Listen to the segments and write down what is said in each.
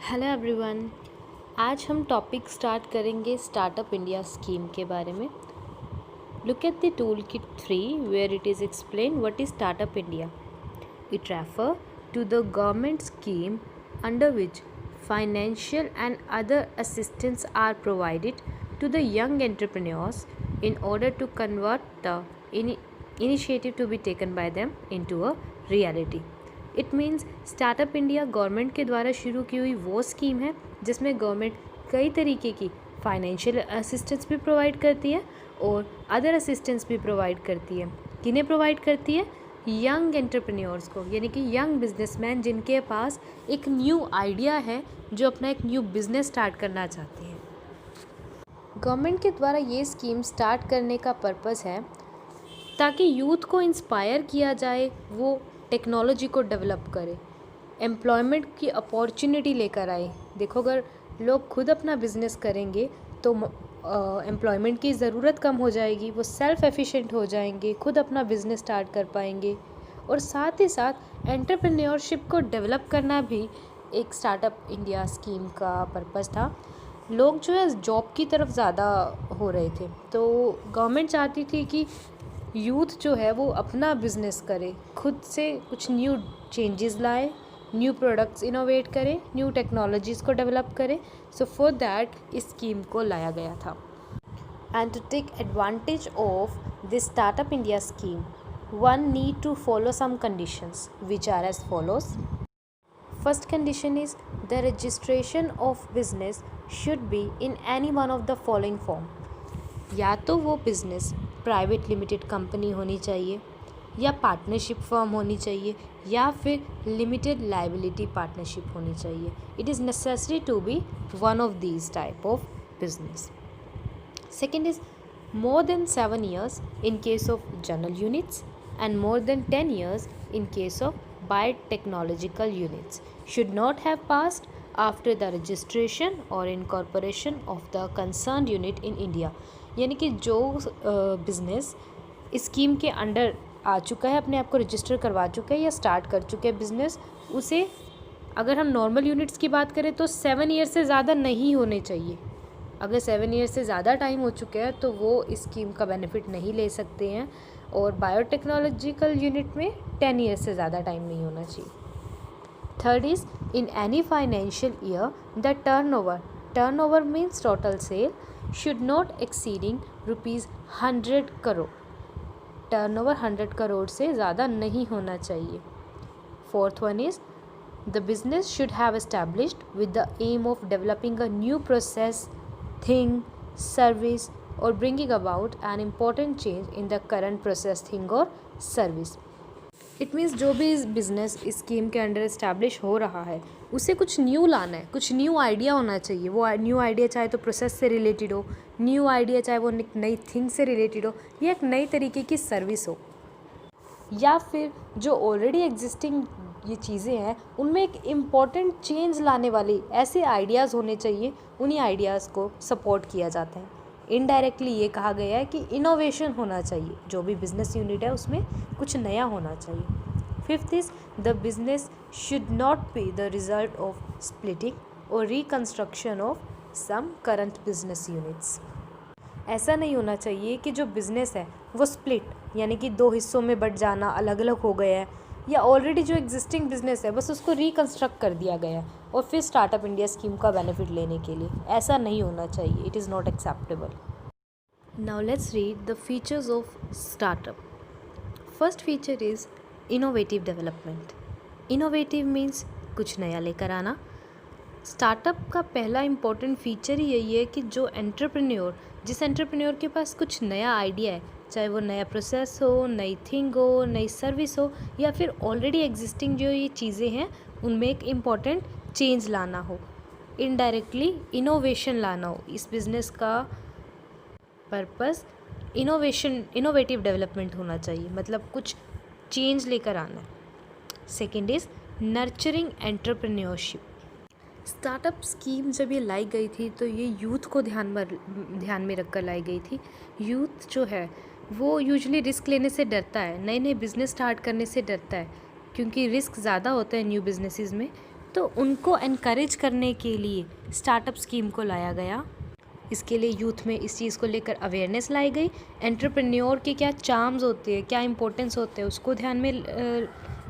Hello everyone. आज हम topic start करेंगे स्टार्टअप इंडिया स्कीम के बारे में। Look at the tool kit 3 where it is explain what is startup India. It refer to the government scheme under which financial and other assistance are provided to the young entrepreneurs in order to convert the initiative to be taken by them into a reality. It means startup India government के द्वारा शुरू की हुई वो scheme है जिसमें government कई तरीके की फाइनेंशियल असिस्टेंस भी प्रोवाइड करती है और अदर असिस्टेंस भी प्रोवाइड करती है. किन्हें प्रोवाइड करती है? यंग एंटरप्रेन्योर्स को, यानी कि यंग बिजनेसमैन जिनके पास एक न्यू आइडिया है, जो अपना एक न्यू बिजनेस स्टार्ट करना चाहते हैं. गवर्नमेंट के द्वारा ये स्कीम स्टार्ट करने का पर्पस है ताकि यूथ को इंस्पायर किया जाए, वो टेक्नोलॉजी को डेवलप करे, एम्प्लॉयमेंट की अपॉर्चुनिटी लेकर आए. देखो, अगर लोग खुद अपना बिजनेस करेंगे तो एम्प्लॉयमेंट की ज़रूरत कम हो जाएगी, वो सेल्फ एफिशिएंट हो जाएंगे, खुद अपना बिजनेस स्टार्ट कर पाएंगे. और साथ ही साथ एंटरप्रेन्योरशिप को डेवलप करना भी एक स्टार्टअप इंडिया स्कीम का पर्पस था. लोग जो है जॉब की तरफ ज़्यादा हो रहे थे, तो गवर्नमेंट चाहती थी कि यूथ जो है वो अपना बिजनेस करे, खुद से कुछ न्यू चेंजेस लाए, न्यू प्रोडक्ट्स इनोवेट करे, न्यू टेक्नोलॉजीज़ को डेवलप करे. सो फॉर दैट इस स्कीम को लाया गया था. And to take advantage of this startup India scheme, one need to follow some conditions which are as follows. First condition is the registration of business should be in any one of the following form. या तो वो business private limited company होनी चाहिए, या partnership firm होनी चाहिए, या फिर लिमिटेड लाइबिलिटी पार्टनरशिप होनी चाहिए. It is necessary to be one of these type of business. Second is more than 7 years in case of general units and more than 10 years in case of biotechnological units should not have passed after the registration or incorporation of the concerned unit in India. यानी कि जो business scheme के under आ चुका है, अपने आप को register करवा चुका है या स्टार्ट कर चुके हैं बिज़नेस, उसे अगर हम नॉर्मल यूनिट्स की बात करें तो 7 years से ज़्यादा नहीं होने चाहिए. अगर 7 years से ज़्यादा टाइम हो चुका है तो वो इस स्कीम का बेनिफिट नहीं ले सकते हैं. और बायोटेक्नोलॉजिकल यूनिट में 10 years से ज़्यादा टाइम नहीं होना चाहिए. Third is in any financial year the turnover means total sale should not exceeding ₹100 crore. Turnover 100 crore से ज़्यादा नहीं होना चाहिए. Fourth one is the business should have established with the aim of developing a new process, thing, service और bringing about an important change in the current process, thing और service. It means जो भी इस business इस scheme के under establish हो रहा है उसे कुछ न्यू लाना है, कुछ न्यू आइडिया होना चाहिए. वो न्यू आइडिया चाहे तो प्रोसेस से रिलेटेड हो, न्यू आइडिया चाहे वो एक नई थिंग से रिलेटेड हो, या एक नई तरीके की सर्विस हो, या फिर जो ऑलरेडी एग्जिस्टिंग ये चीज़ें हैं उनमें एक इम्पॉर्टेंट चेंज लाने वाली ऐसे आइडियाज़ होने चाहिए. उन्हीं आइडियाज़ को सपोर्ट किया जाता है. इनडायरेक्टली ये कहा गया है कि इनोवेशन होना चाहिए, जो भी बिज़नेस यूनिट है उसमें कुछ नया होना चाहिए. Fifth is the business should not be the result of splitting और reconstruction of some current business units. ऐसा नहीं होना चाहिए कि जो बिज़नेस है वो स्प्लिट यानी कि 2 हिस्सों में बट जाना, अलग अलग हो गया है, या ऑलरेडी जो एग्जिस्टिंग बिजनेस है बस उसको रिकन्स्ट्रक्ट कर दिया गया है और फिर स्टार्टअप इंडिया स्कीम का बेनिफिट लेने के लिए. ऐसा नहीं होना चाहिए. It is not acceptable. Now let's read the features of startup. First feature is innovative development. Innovative means कुछ नया लेकर आना. स्टार्टअप का पहला इम्पॉर्टेंट फीचर ही यही है कि जिस एंटरप्रेन्योर के पास कुछ नया आइडिया है, चाहे वो नया प्रोसेस हो, नई थिंग हो, नई सर्विस हो, या फिर ऑलरेडी एग्जिस्टिंग जो ये चीज़ें हैं उनमें एक इम्पॉर्टेंट चेंज लाना हो, इनडायरेक्टली इनोवेशन लाना हो. इस बिज़नेस का पर्पस इनोवेटिव डेवलपमेंट होना चाहिए, मतलब कुछ चेंज लेकर आना. Second is nurturing entrepreneurship. Startup scheme जब ये लाई गई थी तो ये यूथ को ध्यान में रखकर लाई गई थी. यूथ जो है वो यूजुअली रिस्क लेने से डरता है, नए नए बिज़नेस स्टार्ट करने से डरता है, क्योंकि रिस्क ज़्यादा होता है न्यू बिजनेसेस में. तो उनको एनकरेज करने के लिए स्टार्टअप स्कीम को लाया गया। इसके लिए यूथ में इस चीज़ को लेकर अवेयरनेस लाई गई। एंटरप्रेन्योर के क्या चार्म्स होते हैं, क्या इंपॉर्टेंस होते हैं, उसको ध्यान में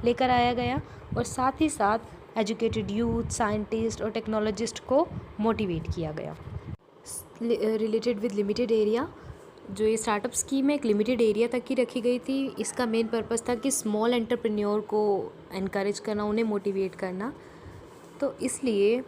लेकर आया गया। और साथ ही साथ एजुकेटेड यूथ, साइंटिस्ट और टेक्नोलॉजिस्ट को मोटिवेट किया गया। रिलेटेड विद लिमिटेड एरिया, जो ये स्टार्टअप स्कीम है एक लिमिटेड एरिया तक ही रखी गई थी। इसका मेन पर्पस था कि स्मॉल एंटरप्रेन्योर को एनकरेज करना, उन्हें मोटिवेट करना। तो इसलिए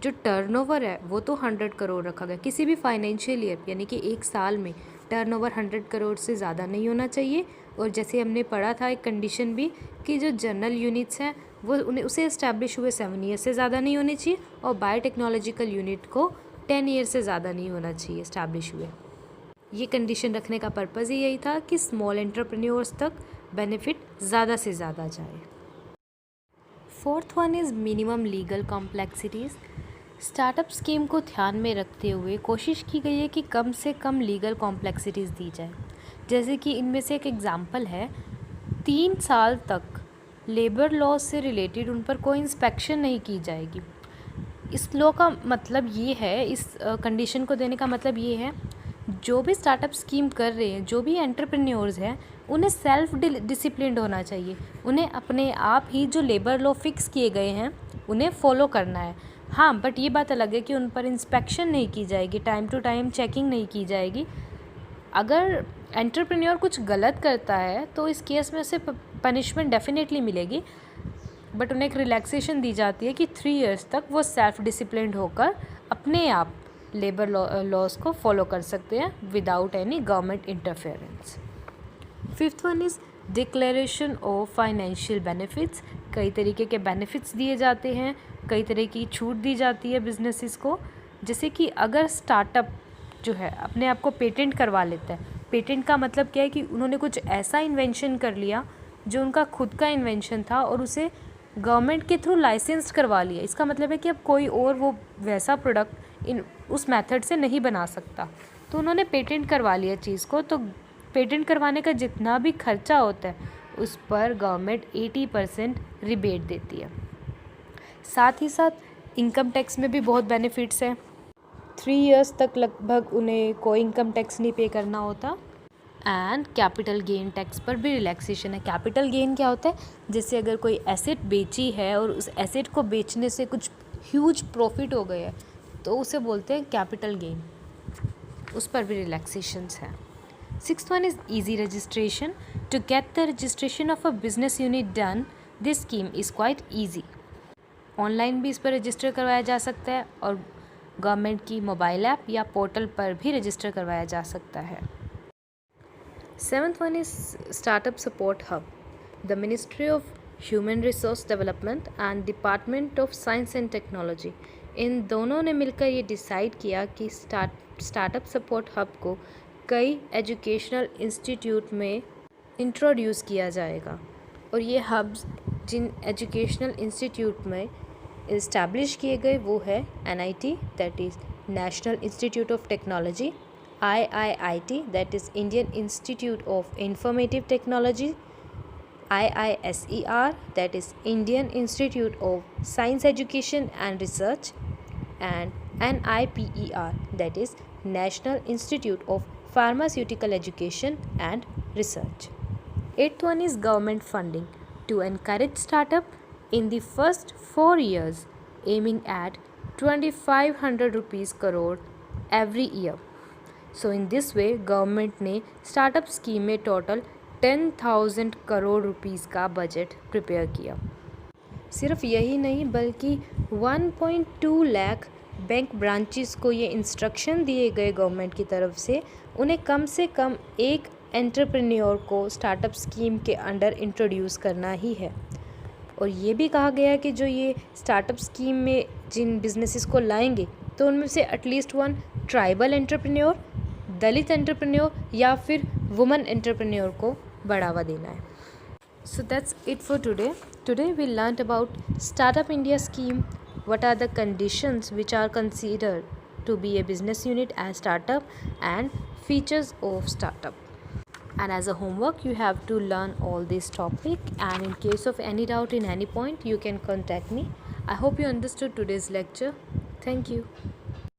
जो टर्नओवर है वो तो 100 करोड़ रखा गया। किसी भी फाइनेंशियल ईयर यानी कि एक साल में टर्नओवर 100 करोड़ से ज़्यादा नहीं होना चाहिए। और जैसे हमने पढ़ा था एक कंडीशन भी कि जो जनरल यूनिट्स हैं वो उसे इस्टेब्लिश हुए 7 ईयर से ज़्यादा नहीं होने चाहिए, और बायोटेक्नोलॉजिकल यूनिट को 10 ईयर से ज़्यादा नहीं होना चाहिए इस्टेब्लिश हुए। ये कंडीशन रखने का पर्पज़ ही यही था कि स्मॉल एंटरप्रेन्योर्स तक बेनिफिट ज़्यादा से ज़्यादा जाए। Fourth one is minimum legal complexities. Startup scheme को ध्यान में रखते हुए कोशिश की गई है कि कम से कम लीगल कॉम्प्लेक्सिटीज़ दी जाए। जैसे कि इनमें से एक एग्ज़ाम्पल है, 3 साल तक लेबर लॉ से रिलेटेड उन पर कोई इंस्पेक्शन नहीं की जाएगी। इस लॉ का मतलब ये है, इस कंडीशन को देने का मतलब ये है, जो भी स्टार्टअप स्कीम कर रहे हैं, जो भी एंटरप्रेन्योर्स हैं, उन्हें सेल्फ डिसिप्लिन्ड होना चाहिए। उन्हें अपने आप ही जो लेबर लॉ फिक्स किए गए हैं उन्हें फॉलो करना है। हाँ, बट ये बात अलग है कि उन पर इंस्पेक्शन नहीं की जाएगी, टाइम टू टाइम चेकिंग नहीं की जाएगी। अगर एंटरप्रेन्योर कुछ गलत करता है तो इस केस में उसे पनिशमेंट डेफिनेटली मिलेगी, बट उन्हें एक रिलैक्सेशन दी जाती है कि 3 इयर्स तक वो सेल्फ डिसिप्लिन्ड होकर अपने आप लेबर लॉज को फॉलो कर सकते हैं without any government interference. Fifth one is declaration of financial benefits. कई तरीके के बेनिफिट्स दिए जाते हैं, कई तरह की छूट दी जाती है बिजनेसेस को। जैसे कि अगर स्टार्टअप जो है अपने आप को पेटेंट करवा लेता है, पेटेंट का मतलब क्या है कि उन्होंने कुछ ऐसा इन्वेंशन कर लिया जो उनका खुद का इन्वेंशन था और उसे गवर्नमेंट के थ्रू लाइसेंस करवा लिया। इसका मतलब है कि अब कोई और वो वैसा प्रोडक्ट उस मेथड से नहीं बना सकता, तो उन्होंने पेटेंट करवा लिया चीज़ को। तो पेटेंट करवाने का जितना भी खर्चा होता है उस पर गवर्नमेंट 80% रिबेट देती है। साथ ही साथ इनकम टैक्स में भी बहुत बेनिफिट्स हैं। 3 इयर्स तक लगभग उन्हें कोई इनकम टैक्स नहीं पे करना होता। एंड कैपिटल गेन टैक्स पर भी रिलैक्सेशन है। कैपिटल गेन क्या होता है, जैसे अगर कोई एसेट बेची है और उस एसेट को बेचने से कुछ ह्यूज प्रॉफिट हो गया है तो उसे बोलते हैं कैपिटल गेन, उस पर भी रिलैक्सेशंस हैं। Sixth one is easy registration. To get the registration of a business unit done, this scheme is quite easy. Online भी इस पर रजिस्टर करवाया जा सकता है और गवर्नमेंट की मोबाइल ऐप या पोर्टल पर भी रजिस्टर करवाया जा सकता है। Seventh one is Startup Support Hub. The Ministry of Human Resource Development and Department of Science and Technology, इन दोनों ने मिलकर ये डिसाइड किया कि स्टार्टअप सपोर्ट हब को कई एजुकेशनल इंस्टीट्यूट में इंट्रोड्यूस किया जाएगा। और ये हब्स जिन एजुकेशनल इंस्टीट्यूट में इस्टेब्लिश किए गए वो है NIT, that is national institute of technology, IIIT, that is Indian Institute of Informative Technology, IISER, that is Indian Institute of Science Education and Research, and NIPER, that is National Institute of Pharmaceutical Education and Research. Eighth one is government funding to encourage startup in the first 4 years, aiming at 2500 rupees crore every year. So in this way government ने startup scheme में total 10,000 crore rupees का budget prepare किया। सिर्फ यही नहीं बल्कि 1.2 lakh bank branches को ये इंस्ट्रक्शन दिए गए गवर्नमेंट की तरफ से, उन्हें कम से कम एक एंटरप्रेन्योर को स्टार्टअप स्कीम के अंडर इंट्रोड्यूस करना ही है। और ये भी कहा गया कि जो ये स्टार्टअप स्कीम में जिन बिजनेसेस को लाएंगे तो उनमें से at least 1 tribal entrepreneur, Dalit entrepreneur या फिर वुमन एंटरप्रेन्योर को बढ़ावा देना है। So that's it for today. Today we learned about startup India scheme, what are the conditions which are considered to be a business unit as startup, and features of startup. and as a homework you have to learn all this topic, and in case of any doubt in any point you can contact me. I hope you understood today's lecture. Thank you.